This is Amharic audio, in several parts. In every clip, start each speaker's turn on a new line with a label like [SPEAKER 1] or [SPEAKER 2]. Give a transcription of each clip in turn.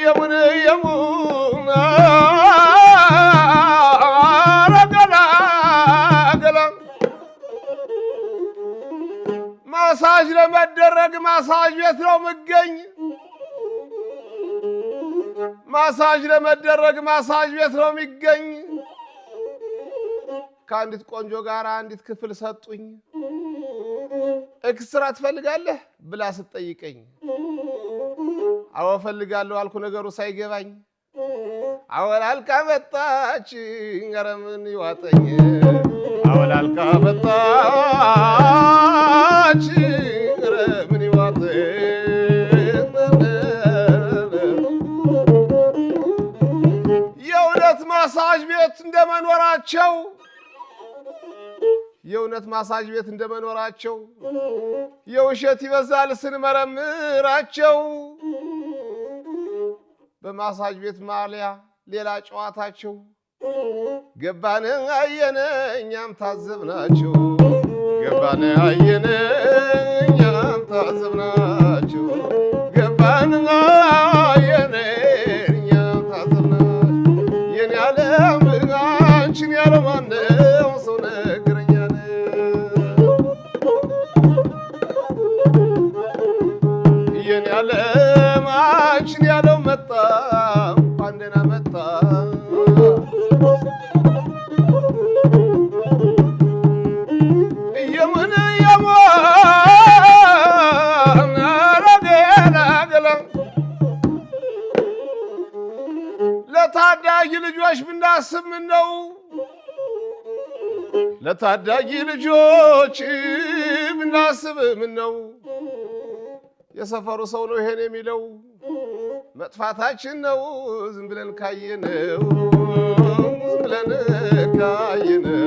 [SPEAKER 1] የሙን የሙን ረገላ ገላ ማሳጅ ለመደረግ ማሳጅ ቤት ነው ምገኝ ማሳጅ ለመደረግ ማሳጅ ቤት ነው የሚገኝ ከአንዲት ቆንጆ ጋር አንዲት ክፍል ሰጡኝ ኤክስትራ ትፈልጋለህ ብላ ስትጠይቀኝ አዎ ፈልጋለሁ አልኩ ነገሩ ሳይገባኝ አወላልቃ መጣች ኧረ ምን ይዋጠኝ አወላልቃ መጣች ኧረ ምን ይዋጠኝ የእውነት ማሳጅ ቤት እንደመኖራቸው የእውነት ማሳጅ ቤት እንደመኖራቸው የውሸት ይበዛል ስንመረምራቸው በማሳጅ ቤት ማሊያ ሌላ ጨዋታቸው ገባን አየነ እኛም ታዘብናቸው ገባን አየነ እኛም ታዘብናቸው ገባን አየነ እኛም ታዘብናቸው የኔ ዓለም አንቺን ያለ ማነው ሰው ነገረኛል የኔ ዓለም አንቺን ያለው መጣ እንኳን ደህና መጣ የምን የምን ረገላገላ ለታዳጊ ልጆች ብናስብ ምን ነው ለታዳጊ ልጆች ብናስብ ምን ነው የሰፈሩ ሰው ነው ይሄን የሚለው መጥፋታችን ነው ዝም ብለን ካየነው ዝም ብለን ካየነው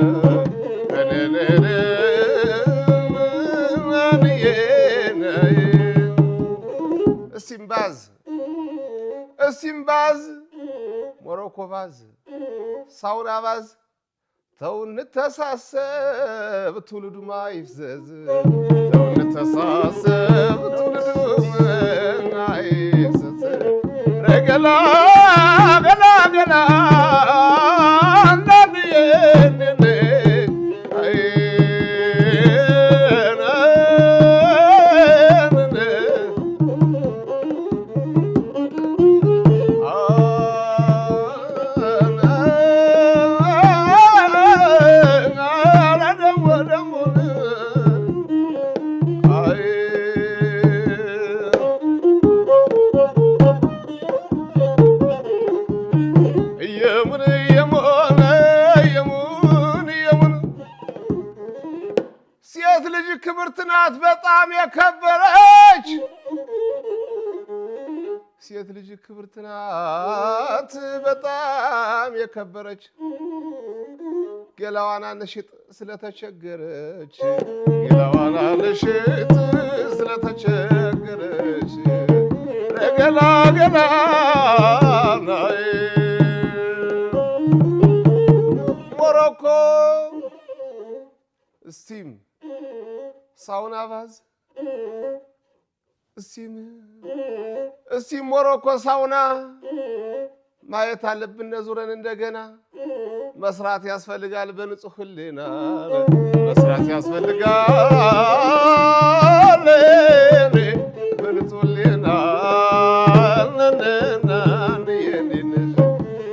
[SPEAKER 1] እስቲምባዝ ሞሮኮ ባዝ ሳውና ባዝ ተው እንተሳሰብ ትውልዱማ ይፍዘዝ ተው እንተሳሰብ ትውልዱማ ይፍዘዝ ረገላ ገላ ገላ አንዳንዴ ሴት ልጅ ክብርት ናት በጣም የከበረች ሴት ልጅ ክብርት ናት በጣም የከበረች ገላዋን አንሽጥ ስለተቸገረች ገላዋን አንሽጥ ስለተቸገረች ረገላ ገላ ሞሮኮ እስቲም ሳውና ባዝ እስቲም ሞሮኮ ሳውና ማየት አለብን ዙረን እንደገና መስራት ያስፈልጋል በንጹህ ህሊና መስራት ያስፈልጋል በንጹህ ህሊና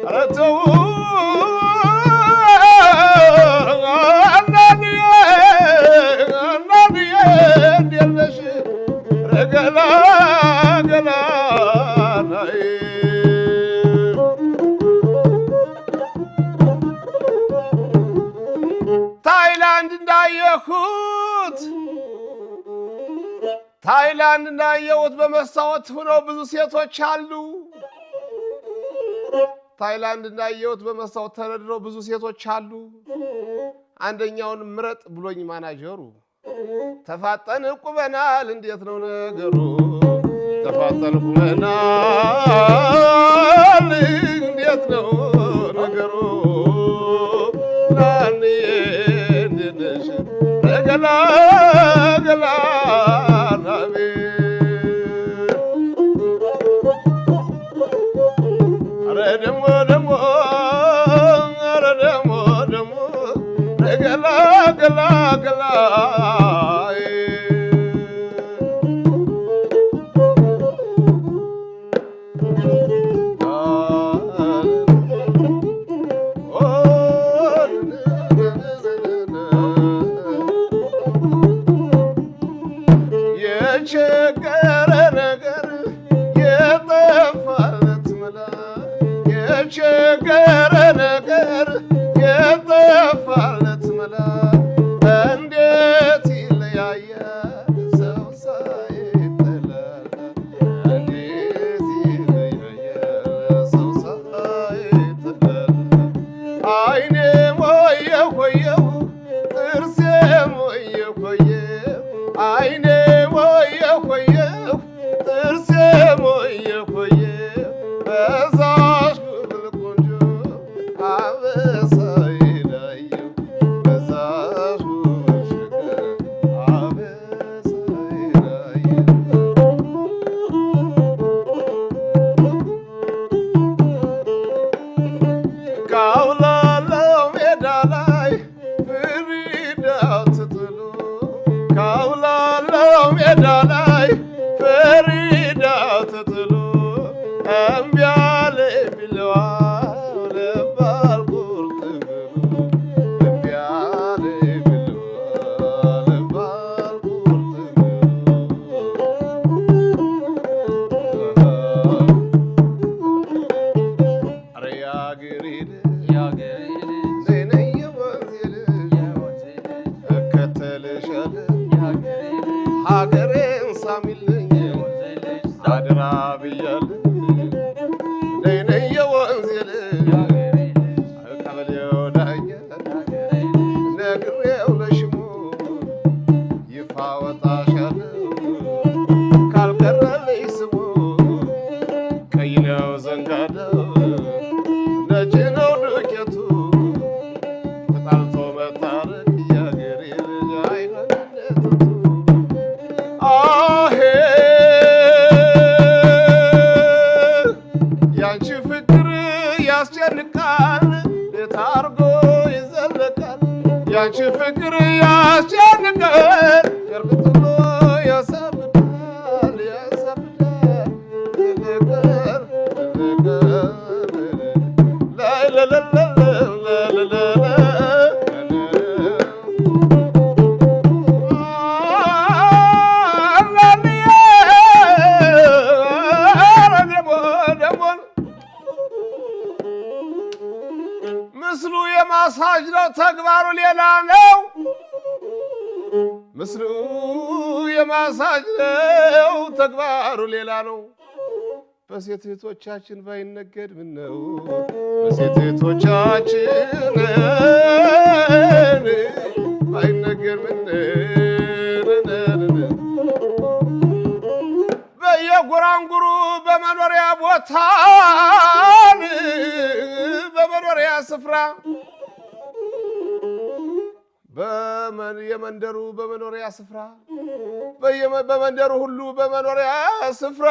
[SPEAKER 1] አረተው ገላ ገላ ታይላንድ እንዳየሁት በመስታወት ሆነው ብዙ ሴቶች አሉ ታይላንድ እንዳየሁት በመስታወት ተረድረው ብዙ ሴቶች አሉ አንደኛውን ምረጥ ብሎኝ ማናጀሩ ተፋጠን ቁመናል እንዴት ነው ነገሩ ተፋጠን ቁመናል እንዴት ነው ነገሩ ናኒ እንደነሽ ገላ ገላ ናቤ የተነገረ ነገር የጠፋለት መላ እንዴት ይለያያል ሰው ሳይጠላላ እንዴት ይለያያል ሰው ሳይጠላላ አይኔም ወየው ወየው ጥርሴም ወየው ወየው አይኔም ወየው ወየው ጥርሴም ወየው ወየው በዛሽ ጉብል ቆንጆ አበሳዬ ላየው በዛሽ ጉብል ሸገር አበሳዬ ላየው ካውላለው ሜዳ ላይ ፍሪዳው ተጥሎ ካውላለው ሜዳ ላይ ፍሪዳው ተጥሎ እምቢ አለ ቢለዋ ልብ አልቁርጥ ብሎ እምቢ አለ ቢለዋ ልብ አልቁርጥ ብሎ ኧረ ያገሬ ልጅ ነይ ነይ የወንዜ ልጅ እከተልሻለሁ ሀገሬን ሳሚልኝ አደራ ብያለሁ ነይ ነይ የወንዜ ልጅ ቀበሌው ዳኛ ነግሬው ለሽሙ ይፋ ወጣሻለሁ ካልቀረልኝ ስሙ ቀይ ነው ዘንጋዳው ነጭ ነው ዱቄቱ ተጣልቶ መታረቅ ያገሬ ልጅ አይሆንለቱ አሄ ያንቺ ፍቅር ያስጨንቃል እንዴት አርጎ ይዘለቃል ያንቺ ፍቅር ያስጨንቃል ጨርቅ ጥሎ ያሳብዳል ያሳብዳል ይልቃል ምስሉ የማሳጅ ነው ተግባሩ ሌላ ነው ምስሉ የማሳጅ ነው ተግባሩ ሌላ ነው በሴት እህቶቻችን ባይነገድ ምን ነው በሴት እህቶቻችን ባይነገድ ምን በየጉራንጉሩ በመኖሪያ ቦታ በመኖሪያ ስፍራ የመንደሩ በመኖሪያ ስፍራ በመንደሩ ሁሉ በመኖሪያ ስፍራ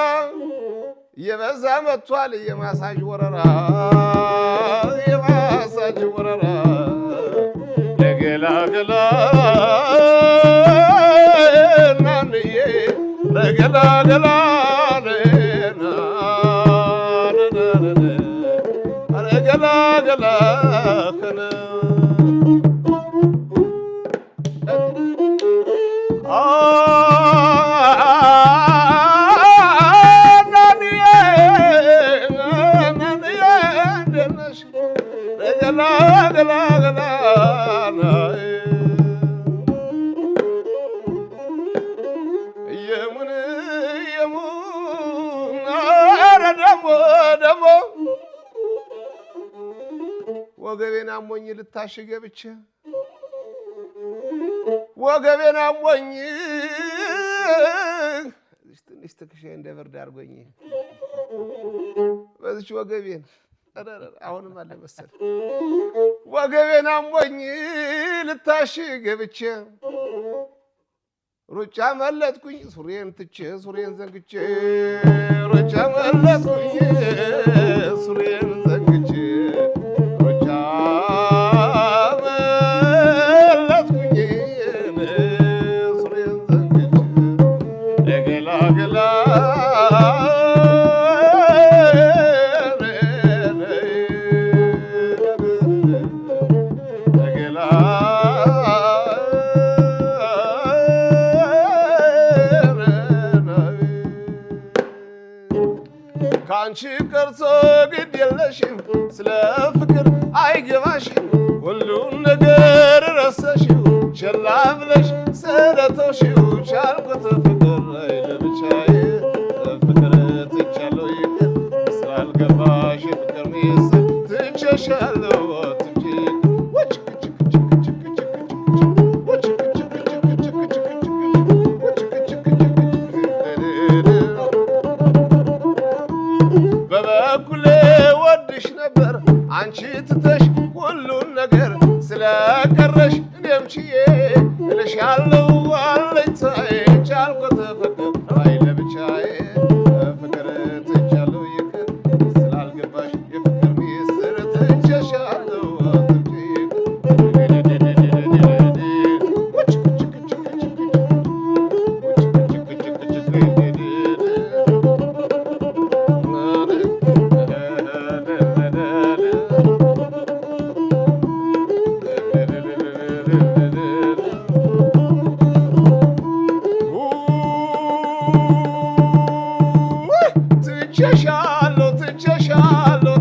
[SPEAKER 1] የበዛ መጥቷል የማሳጅ ወረራ የማሳጅ ወረራ ለገላገላ ናንዬ ለገላገላ ለገላገላ ከነ ወገቤን አሞኝ ልታሽገ ብቻ ወገቤን አሞኝ ትንሽ ትከሻዬ እንደ ብርድ አድርጎኝ በዚች ወገቤን አሁንም አለ መሰል ወገቤን አሞኝ ልታሽገ ብቻ ሩጫ መለጥኩኝ ሱሬን ትቼ ሱሬን ዘንግቼ ሩጫ መለጥኩኝ ሱሬን ዘንግቼ ሩጫ መለጥኩኝ ሱሬን ዘንግቼ ለገላገላ አንቺ ቀርጾ ግድ የለሽም ስለ ፍቅር አይገባሽም ሁሉን ነገር ረሳሽው ቸላ ብለሽ ስለተውሽው ቻልኩት ፍቅር ለብቻዬ ፍቅር ትቻለሁ ይቅር ስላልገባሽ ፍቅር ሚስጥር ትቼሻለሁ በበኩሌ ወድሽ ነበር አንቺ ትተሽ ሁሉን ነገር ስለቀረሽ እኔም ችዬ እልሻለሁ አለኝታዬ ቻልኩት ፍቅር አይ ለብቻዬ ፍቅር ትቻለሁ ይቅር ስላልገባሽ የፍቅር ሚስጥር ትቼሻለሁ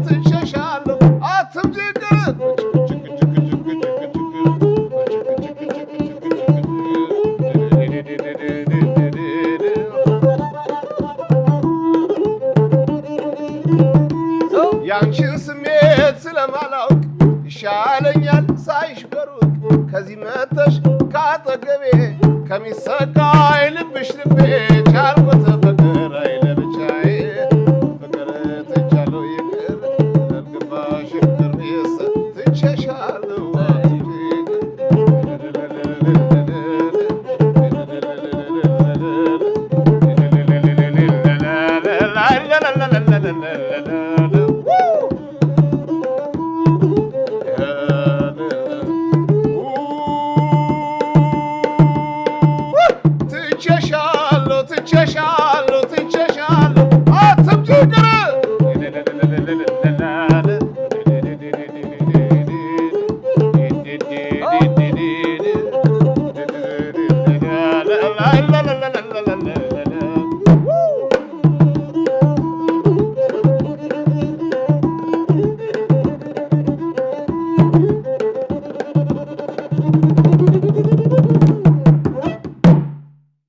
[SPEAKER 1] ትቼሻለሁ አትምጪ ቅር ያንቺን ስሜት ስለማላውቅ ይሻለኛል ሳይሽ በሩቅ ከዚህ መተሽ ካጠገቤ ከሚሰቃይ ልብሽ ልቤ